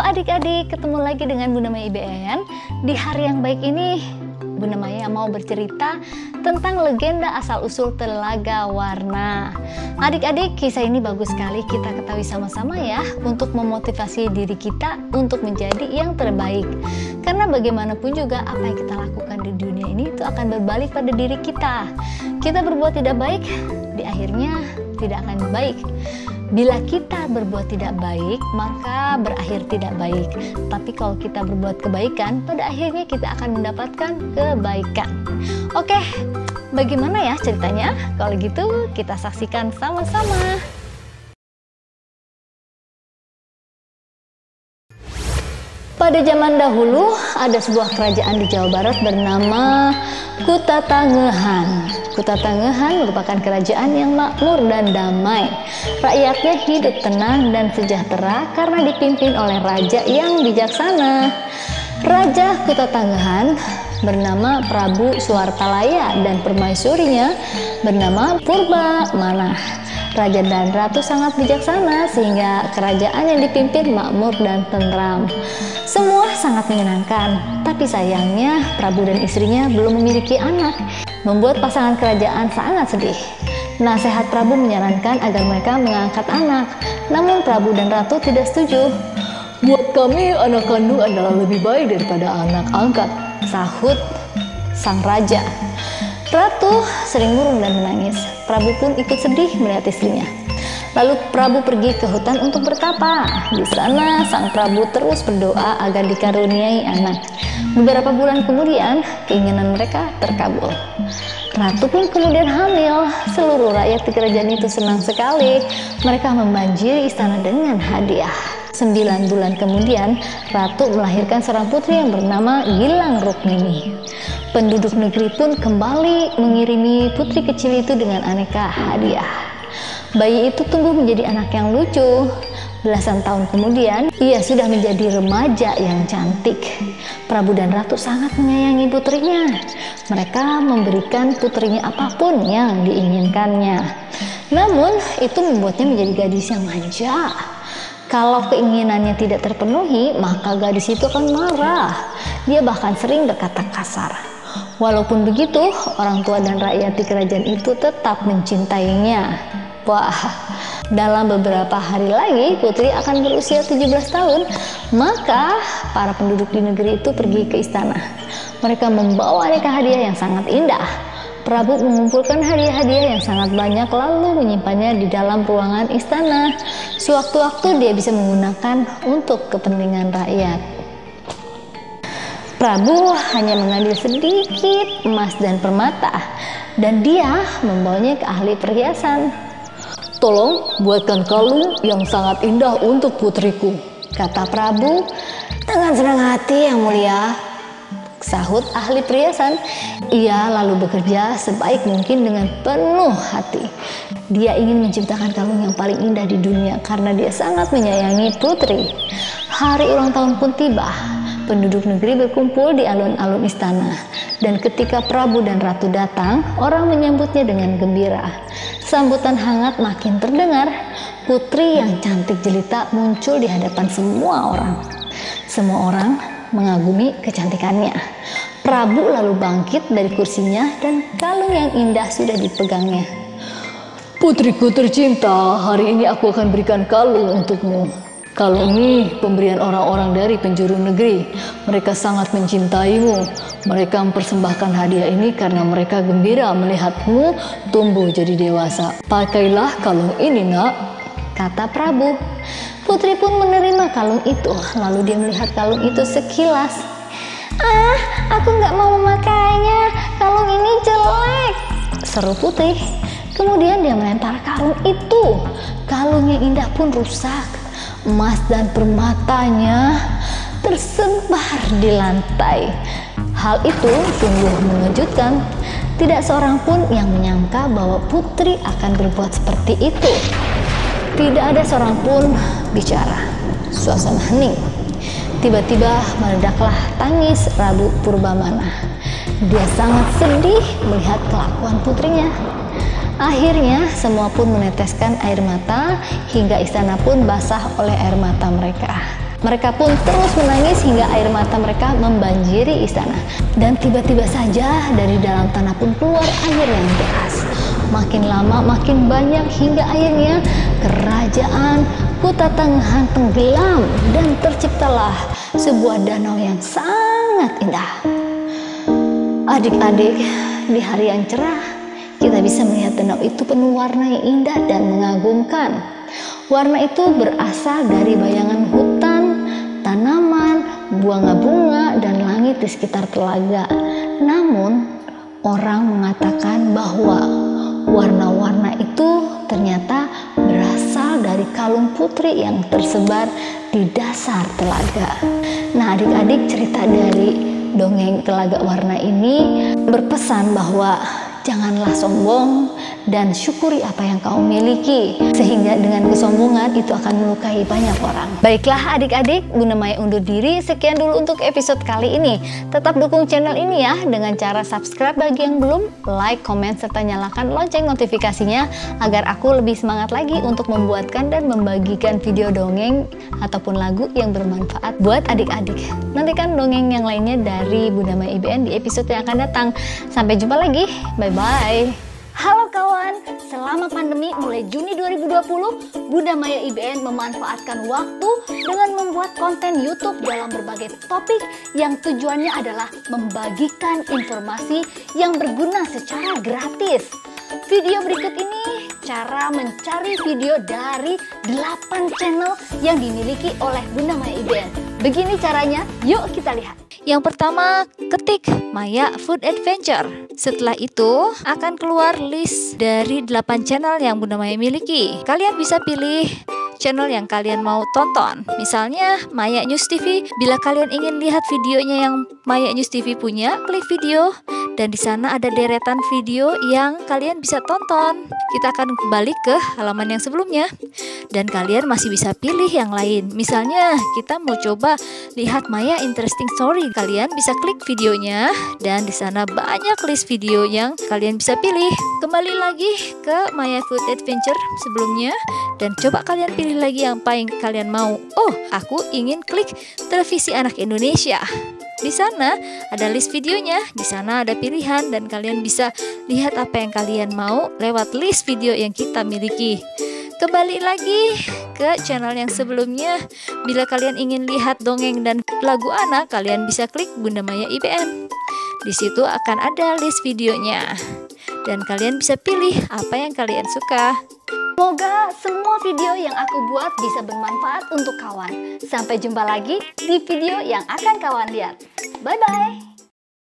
adik-adik, ketemu lagi dengan Bunda Maya IBN. Di hari yang baik ini, Bunda Maya mau bercerita tentang legenda asal-usul Telaga Warna. Adik-adik, kisah ini bagus sekali kita ketahui sama-sama ya, untuk memotivasi diri kita untuk menjadi yang terbaik. Karena bagaimanapun juga apa yang kita lakukan di dunia ini itu akan berbalik pada diri kita. Kita berbuat tidak baik, di akhirnya tidak akan baik. Bila kita berbuat tidak baik, maka berakhir tidak baik. Tapi kalau kita berbuat kebaikan, pada akhirnya kita akan mendapatkan kebaikan. Oke, bagaimana ya ceritanya? Kalau gitu, kita saksikan sama-sama. Pada zaman dahulu, ada sebuah kerajaan di Jawa Barat bernama Kutatangehan. Kutatangehan merupakan kerajaan yang makmur dan damai. Rakyatnya hidup tenang dan sejahtera karena dipimpin oleh raja yang bijaksana. Raja Kutatangehan bernama Prabu Suartalaya dan permaisurinya bernama Purbamana. Raja dan ratu sangat bijaksana sehingga kerajaan yang dipimpin makmur dan tentram. Semua sangat menyenangkan, tapi sayangnya Prabu dan istrinya belum memiliki anak, membuat pasangan kerajaan sangat sedih. Nasihat Prabu menyarankan agar mereka mengangkat anak, namun Prabu dan ratu tidak setuju. "Buat kami anak kandung adalah lebih baik daripada anak angkat," sahut sang raja. Ratu sering murung dan menangis. Prabu pun ikut sedih melihat istrinya. Lalu Prabu pergi ke hutan untuk bertapa. Di sana sang Prabu terus berdoa agar dikaruniai anak. Beberapa bulan kemudian keinginan mereka terkabul. Ratu pun kemudian hamil. Seluruh rakyat di kerajaan itu senang sekali. Mereka membanjiri istana dengan hadiah. 9 bulan kemudian, Ratu melahirkan seorang putri yang bernama Gilang Rukmini. Penduduk negeri pun kembali mengirimi putri kecil itu dengan aneka hadiah. Bayi itu tumbuh menjadi anak yang lucu. Belasan tahun kemudian, ia sudah menjadi remaja yang cantik. Prabu dan Ratu sangat menyayangi putrinya. Mereka memberikan putrinya apapun yang diinginkannya. Namun, itu membuatnya menjadi gadis yang manja. Kalau keinginannya tidak terpenuhi, maka gadis itu akan marah. Dia bahkan sering berkata kasar. Walaupun begitu, orang tua dan rakyat di kerajaan itu tetap mencintainya. Wah, dalam beberapa hari lagi putri akan berusia 17 tahun. Maka para penduduk di negeri itu pergi ke istana. Mereka membawa aneka hadiah yang sangat indah. Prabu mengumpulkan hadiah-hadiah yang sangat banyak lalu menyimpannya di dalam ruangan istana. Sewaktu-waktu dia bisa menggunakan untuk kepentingan rakyat. Prabu hanya mengambil sedikit emas dan permata dan dia membawanya ke ahli perhiasan. "Tolong buatkan kalung yang sangat indah untuk putriku," kata Prabu. "Dengan senang hati yang mulia," sahut ahli perhiasan. Ia lalu bekerja sebaik mungkin dengan penuh hati. Dia ingin menciptakan kalung yang paling indah di dunia karena dia sangat menyayangi putri. Hari ulang tahun pun tiba. Penduduk negeri berkumpul di alun-alun istana. Dan ketika Prabu dan Ratu datang, orang menyambutnya dengan gembira. Sambutan hangat makin terdengar. Putri yang cantik jelita muncul di hadapan semua orang. Semua orang mengagumi kecantikannya. Prabu lalu bangkit dari kursinya dan kalung yang indah sudah dipegangnya. "Putriku tercinta, hari ini aku akan berikan kalung untukmu. Kalung ini pemberian orang-orang dari penjuru negeri. Mereka sangat mencintaimu. Mereka mempersembahkan hadiah ini karena mereka gembira melihatmu tumbuh jadi dewasa. Pakailah kalung ini, nak," kata Prabu. Putri pun menerima kalung itu. Lalu dia melihat kalung itu sekilas. "Ah, aku nggak mau memakainya. Kalung ini jelek," seru putri. Kemudian dia melempar kalung itu. Kalung yang indah pun rusak. Emas dan permatanya tersebar di lantai. Hal itu sungguh mengejutkan. Tidak seorang pun yang menyangka bahwa putri akan berbuat seperti itu. Tidak ada seorang pun bicara. Suasana hening. Tiba-tiba meledaklah tangis Prabu Purbamana. Dia sangat sedih melihat kelakuan putrinya. Akhirnya semua pun meneteskan air mata hingga istana pun basah oleh air mata mereka. Mereka pun terus menangis hingga air mata mereka membanjiri istana. Dan tiba-tiba saja dari dalam tanah pun keluar air yang deras. Makin lama makin banyak hingga akhirnya kerajaan Kuta Tanggehan tenggelam dan terciptalah sebuah danau yang sangat indah. Adik-adik, di hari yang cerah kita bisa melihat danau itu penuh warna yang indah dan mengagumkan. Warna itu berasal dari bayangan hutan, tanaman, bunga-bunga, dan langit di sekitar telaga. Namun, orang mengatakan bahwa warna-warna itu ternyata berasal dari kalung putri yang tersebar di dasar telaga. Nah, adik-adik, cerita dari dongeng Telaga Warna ini berpesan bahwa janganlah sombong dan syukuri apa yang kau miliki, sehingga dengan kesombongan itu akan melukai banyak orang. Baiklah adik-adik, Bunda Maya undur diri. Sekian dulu untuk episode kali ini. Tetap dukung channel ini ya dengan cara subscribe bagi yang belum, like, komen, serta nyalakan lonceng notifikasinya agar aku lebih semangat lagi untuk membuatkan dan membagikan video dongeng ataupun lagu yang bermanfaat buat adik-adik. Nantikan dongeng yang lainnya dari Bunda Maya IBN di episode yang akan datang. Sampai jumpa lagi. Bye-bye. Halo kawan, selama pandemi mulai Juni 2020, Bunda Maya IBN memanfaatkan waktu dengan membuat konten YouTube dalam berbagai topik yang tujuannya adalah membagikan informasi yang berguna secara gratis. Video berikut ini cara mencari video dari 8 channel yang dimiliki oleh Bunda Maya IBN. Begini caranya, yuk kita lihat. Yang pertama, ketik Maya Food Adventure. Setelah itu akan keluar list dari 8 channel yang Bunda Maya miliki. Kalian bisa pilih channel yang kalian mau tonton. Misalnya Maya News TV. Bila kalian ingin lihat videonya yang Maya News TV punya, klik video dan di sana ada deretan video yang kalian bisa tonton. Kita akan kembali ke halaman yang sebelumnya dan kalian masih bisa pilih yang lain. Misalnya kita mau coba lihat Maya Interesting Story, kalian bisa klik videonya dan di sana banyak list video yang kalian bisa pilih. Kembali lagi ke Maya Food Adventure sebelumnya dan coba kalian pilih lagi yang paling kalian mau. Oh, aku ingin klik Televisi Anak Indonesia. Di sana ada list videonya, di sana ada pilihan dan kalian bisa lihat apa yang kalian mau lewat list video yang kita miliki. Kembali lagi ke channel yang sebelumnya. Bila kalian ingin lihat dongeng dan lagu anak, kalian bisa klik Bunda Maya IBN. Di situ akan ada list videonya dan kalian bisa pilih apa yang kalian suka. Semoga semua video yang aku buat bisa bermanfaat untuk kawan. Sampai jumpa lagi di video yang akan kawan lihat. Bye-bye.